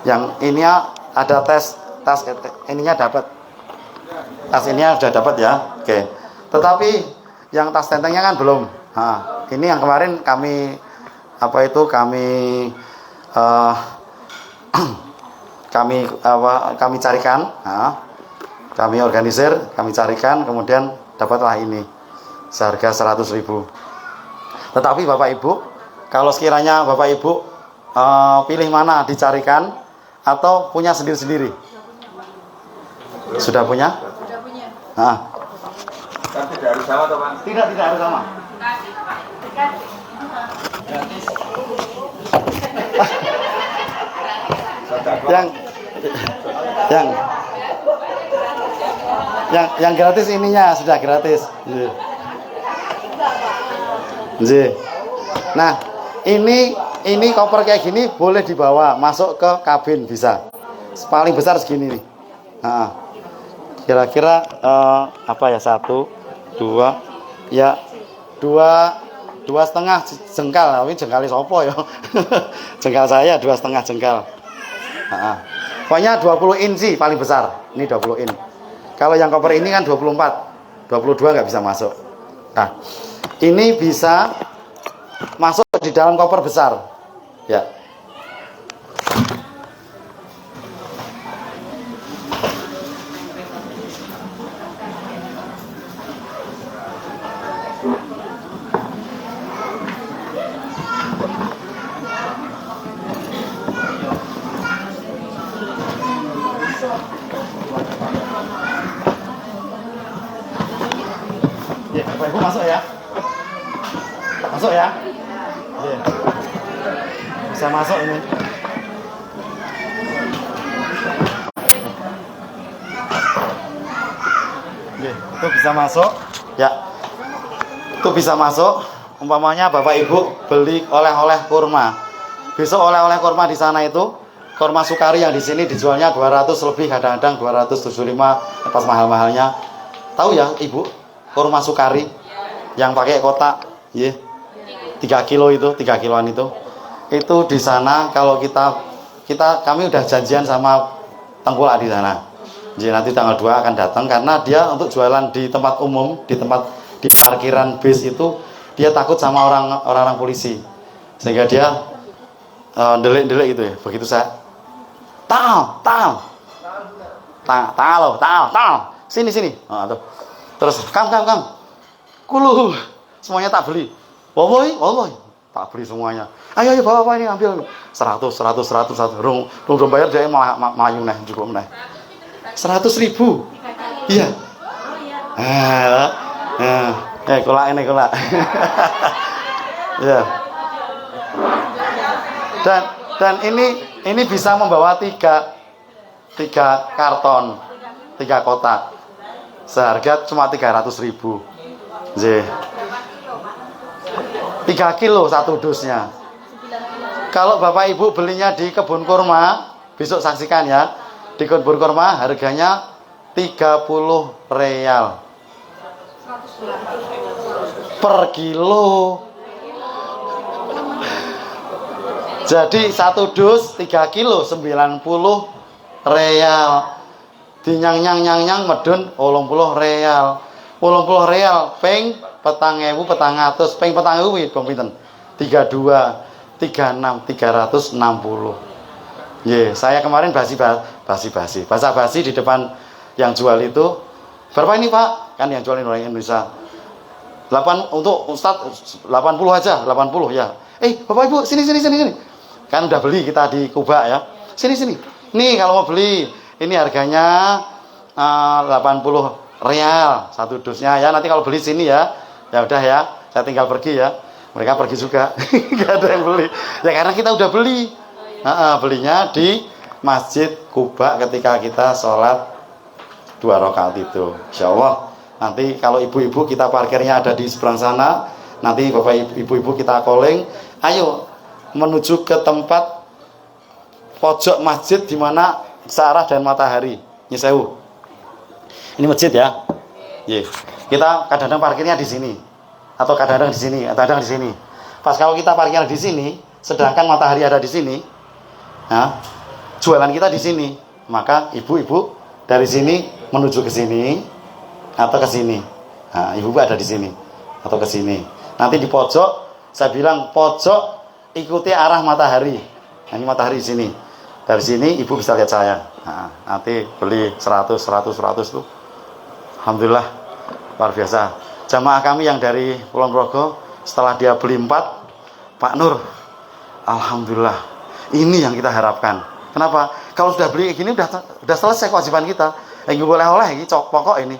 Yang ininya ada tas ininya dapat. Tas ininya sudah dapat ya. Oke. Tetapi yang tas tentengnya kan belum. Nah, ini yang kemarin kami kami carikan, kami organisir, kami carikan, kemudian dapatlah ini seharga 100.000. Tetapi Bapak Ibu, kalau sekiranya Bapak Ibu pilih mana, dicarikan atau punya sendiri-sendiri? Sudah punya? Sudah punya. Tidak harus sama toh Pak? Tidak harus sama. yang gratis ininya sudah gratis. Nah, ini koper kayak gini boleh dibawa masuk ke kabin bisa. Paling besar segini nih. Nah, kira-kira 1, 2 ya 2,5 jengkal. Tapi jengkali sopo ya. Jengkal saya 2,5 jengkal. Pokoknya 20 in sih paling besar. Ini 20 in. Kalau yang koper ini kan 24, 22 nggak bisa masuk. Nah, ini bisa masuk di dalam koper besar. Ya. Bapak Ibu masuk ya. Masuk ya. Bisa masuk ini. Itu bisa masuk. Ya. Itu bisa masuk. Umpamanya Bapak Ibu beli oleh-oleh kurma. besok oleh-oleh kurma di sana itu kurma Sukari yang di sini dijualnya 200 lebih, kadang-kadang 275 pas mahal-mahalnya. Tahu ya Ibu, kurma Sukari yang pakai kotak, ya, 3 kilo itu, 3 kiloan itu di sana. Kalau kami udah janjian sama Tengkulak di sana. Jadi nanti tanggal 2 akan datang, karena dia untuk jualan di tempat umum, di parkiran bis itu dia takut sama orang polisi, sehingga dia delik itu ya. Begitu saya tal sini nah, tuh. Terus kam kulu semuanya tak beli, wawoy tak beli semuanya. Ayo bawa ini, ambil 100 rung bayar dia malah melayu neh cukup neh 100.000. Iya. Kolak ini kolak. Ya. Dan ini bisa membawa 3 karton, 3 kotak, seharga cuma 300.000. J. 3 kilo satu dusnya. Kalau Bapak Ibu belinya di kebun kurma, besok saksikan ya. Di kebun kurma harganya 30 real per kilo. Jadi 1 dus 3 kilo 90 real. Dinyang medun 80 real. 80 real ping 4.000 400 ping 4.000 kuwi pinten? 32 36 360. Saya kemarin basa-basi di depan yang jual itu. Berapa ini Pak? Kan yang jualin orang Indonesia. 8 untuk Ustadz 80 aja, 80 ya. Bapak Ibu sini. Kan udah beli kita di Kuba ya. Sini. Nih kalau mau beli, ini harganya 80 real 1 dusnya ya. Nanti kalau beli sini ya. Ya udah ya, saya tinggal pergi ya. Mereka pergi juga. Gak ada yang beli. Ya karena kita udah beli. Belinya di Masjid Kuba ketika kita sholat 2 rakaat itu. Insyaallah nanti kalau ibu-ibu kita parkirnya ada di seberang sana. Nanti Bapak ibu-ibu kita calling, ayo menuju ke tempat pojok masjid di mana searah dan matahari. Nyesewu. Ini masjid ya. Kita kadang-kadang parkirnya di sini, atau kadang-kadang di sini, atau kadang di sini. Pas kalau kita parkir di sini, sedangkan matahari ada di sini, nah, jualan kita di sini, maka ibu-ibu dari sini menuju ke sini atau ke sini. Nah, ibu-ibu ada di sini atau ke sini. Nanti di pojok, saya bilang pojok ikuti arah matahari. Nah, ini matahari di sini. Dari sini ibu bisa lihat saya. Nah, nanti beli 100 tuh. Alhamdulillah luar biasa. Jamaah kami yang dari Kulon Progo, setelah dia beli 4, Pak Nur, alhamdulillah. Ini yang kita harapkan. Kenapa? Kalau sudah beli gini udah selesai kewajiban kita. Yang boleh oleh ini pokok ini.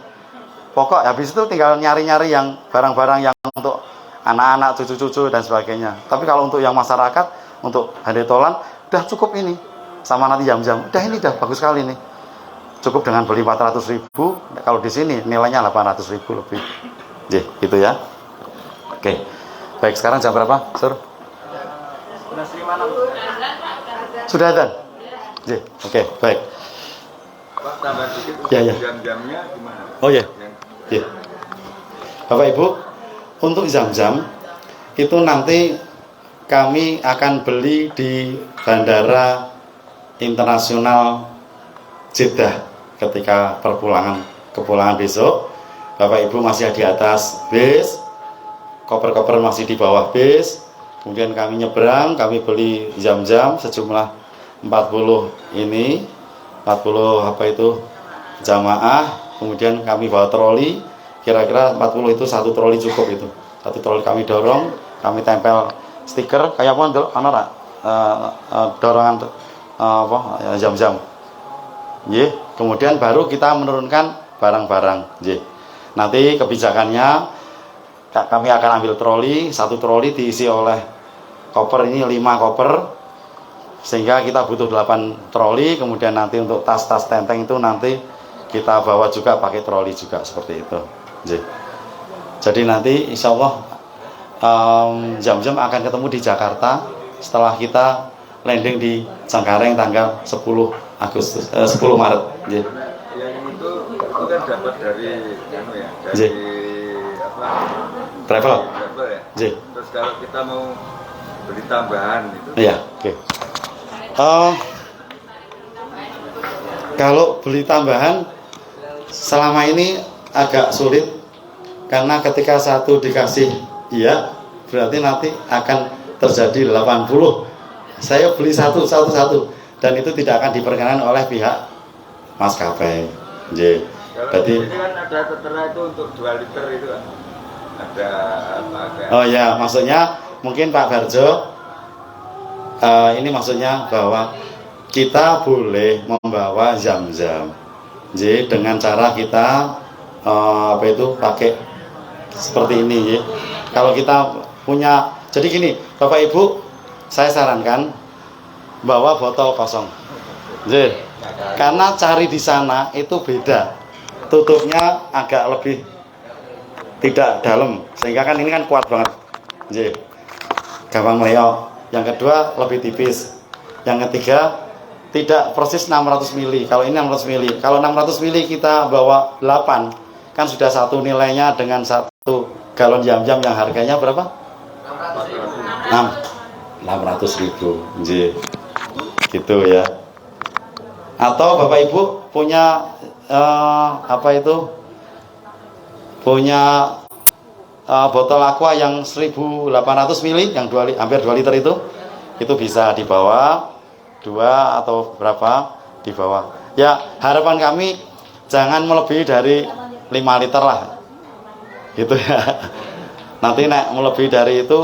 Pokok habis itu tinggal nyari-nyari yang barang-barang yang untuk anak-anak, cucu-cucu dan sebagainya. Tapi kalau untuk yang masyarakat, untuk handetolan udah cukup ini. Sama nanti jam-jam. Udah ini udah bagus sekali nih. Cukup dengan beli 400.000, kalau di sini nilainya 800.000 lebih. Gitu ya. Oke. Baik, sekarang jam berapa, Sur? Sudah ada. Oke, baik. Pak, tambah dikit. Ya. Jam-jamnya gimana? Oh ya. Bapak Ibu, untuk jam-jam itu nanti kami akan beli di Bandara Internasional Jeddah ketika kepulangan besok. Bapak Ibu masih di atas bis, koper-koper masih di bawah bis. Kemudian kami nyebrang, kami beli jam-jam sejumlah 40 jamaah. Kemudian kami bawa troli, kira-kira 40 itu 1 troli cukup itu. 1 troli kami dorong, kami tempel stiker kayak apa dorongan jam-jam. Kemudian baru kita menurunkan barang-barang. Nanti kebijakannya kami akan ambil troli, 1 troli diisi oleh koper ini 5 koper, sehingga kita butuh 8 troli. Kemudian nanti untuk tas-tas tenteng itu nanti kita bawa juga pakai troli juga seperti itu. Jadi nanti insya Allah jam-jam akan ketemu di Jakarta setelah kita landing di Cengkareng tanggal 10 Agustus 10 Maret. Nggih. Yang itu kan dapat dari anu ya, dari Nggih. apa? Travel. Travel ya. Nggih. Terus kalau kita mau beli tambahan itu. Iya, oke. Kalau beli tambahan selama ini agak sulit karena ketika satu dikasih iya berarti nanti akan terjadi 80. Saya beli satu dan itu tidak akan diperkenakan oleh pihak maskapai. Nggih. Kalau Berarti ini kan ada tertera itu untuk 2 liter itu kan. Ada apa kayak. oh ya, maksudnya mungkin Pak Barjo ini maksudnya bahwa kita boleh membawa zam-zam. Jadi dengan cara kita apa itu pakai seperti ini ya. Kalau kita punya, jadi gini Bapak Ibu, saya sarankan bawa botol kosong. Jadi, karena cari di sana itu beda. Tutupnya agak lebih tidak dalam, sehingga kan ini kan kuat banget. Jadi, gampang meleok. Yang kedua lebih tipis. Yang ketiga tidak persis 600 mili. Kalau ini 600 mili. Kalau 600 mili kita bawa 8, kan sudah satu nilainya dengan 1 galon jam-jam yang harganya berapa? 600.000. Gitu ya. Atau Bapak Ibu punya apa itu? Punya botol aqua yang 1800 mili yang hampir 2 liter itu bisa dibawa 2 atau berapa dibawa. Ya, harapan kami jangan melebihi dari 5 liter lah. Gitu ya. Nanti nek melebihi dari itu,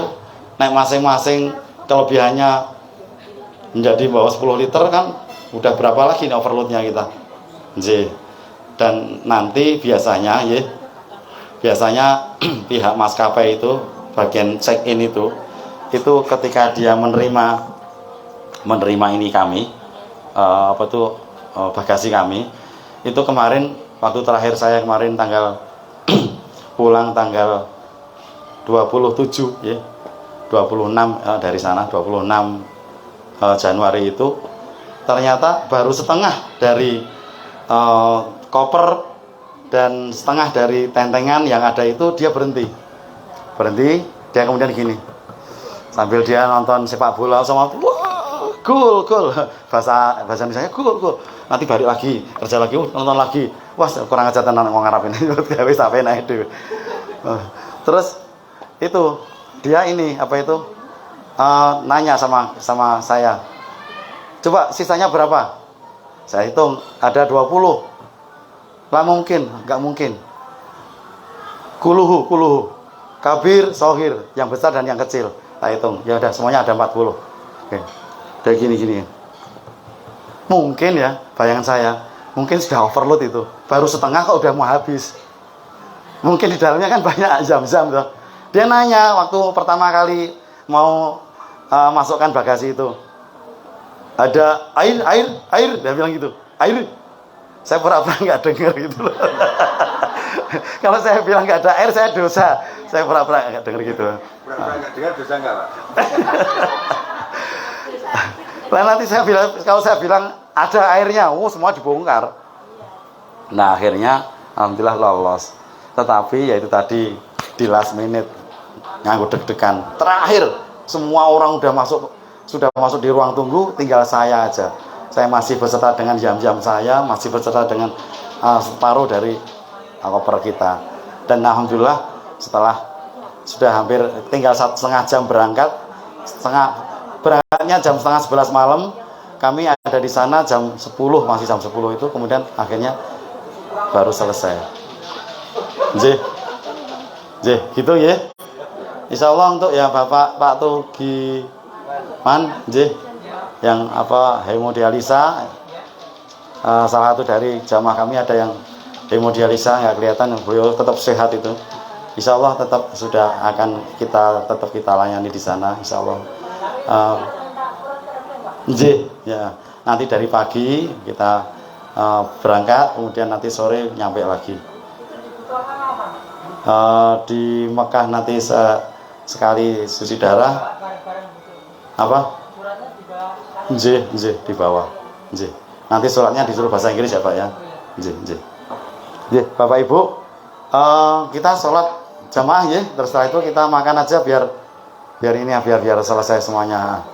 nek masing-masing kelebihannya menjadi bawa 10 liter kan udah berapa lagi nih overloadnya kita. Dan nanti biasanya biasanya pihak maskapai itu bagian check in itu ketika dia menerima ini kami bagasi kami itu kemarin waktu terakhir saya kemarin tanggal pulang tanggal 27 ya 26 dari sana 26 Januari itu ternyata baru setengah dari koper dan setengah dari tentengan yang ada itu dia berhenti dia kemudian gini sambil dia nonton sepak bola sama wah gol bahasa Indonesia gol nanti balik lagi kerja lagi nonton lagi wah kurang aja tenan ngomong Arab ini gawe sampai naik dhewe. Terus itu dia ini apa itu nanya sama saya coba sisanya berapa, saya hitung ada 20. Lah mungkin, enggak mungkin. Kuluhu, kabir, sohir, yang besar dan yang kecil. Nah hitung, ya udah semuanya ada 40. Oke. Kayak gini. Mungkin ya, bayangan saya, mungkin sudah overload itu. Baru setengah kok udah mau habis. Mungkin di dalamnya kan banyak zam-zam tuh. Dia nanya waktu pertama kali mau masukkan bagasi itu. Ada air, dia bilang gitu. Air. Saya pura-pura nggak dengar gitu loh. Kalau saya bilang nggak ada air, saya dosa. Saya pura-pura nggak dengar gitu. Pura-pura nggak dengar dosa nggak Pak? Nah nanti kalau saya bilang ada airnya, semua dibongkar. Nah akhirnya alhamdulillah lolos. Tetapi ya itu tadi di last minute nganggo deg-degan. Terakhir semua orang sudah masuk di ruang tunggu, tinggal saya aja. Saya masih berserta dengan jam-jam saya, masih berserta dengan separuh dari koper kita. Dan alhamdulillah setelah sudah hampir tinggal 1,5 jam berangkatnya jam setengah 11 malam, kami ada di sana jam 10, masih jam 10 itu, kemudian akhirnya baru selesai. Gitu ya. Insya Allah untuk ya Pak Tugiman, yang hemodialisa, salah satu dari jamaah kami ada yang hemodialisa nggak kelihatan, beliau tetap sehat itu. Insya Allah tetap kita layani di sana. Insya Allah. Ya nanti dari pagi kita berangkat, kemudian nanti sore nyampe lagi. Di Mekah nanti sekali cuci darah. Apa? Nggih, di bawah. Nggih. Nanti suratnya disuruh bahasa Inggris ya, Pak ya. Nggih. Nggih, Bapak Ibu, kita sholat jamaah ya. Terus setelah itu kita makan aja biar ini ya, biar selesai semuanya.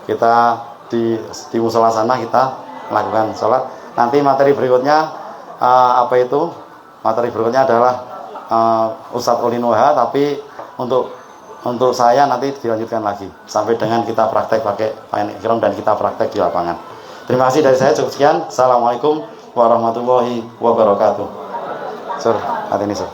Kita di musola sana kita melakukan sholat. Nanti materi berikutnya materi berikutnya adalah Ustadz Ulinuha, tapi untuk saya nanti dilanjutkan lagi sampai dengan kita praktek pakai pakaian ihram dan kita praktek di lapangan. Terima kasih dari saya, cukup sekian. Assalamualaikum warahmatullahi wabarakatuh. Sur, hati ini sur.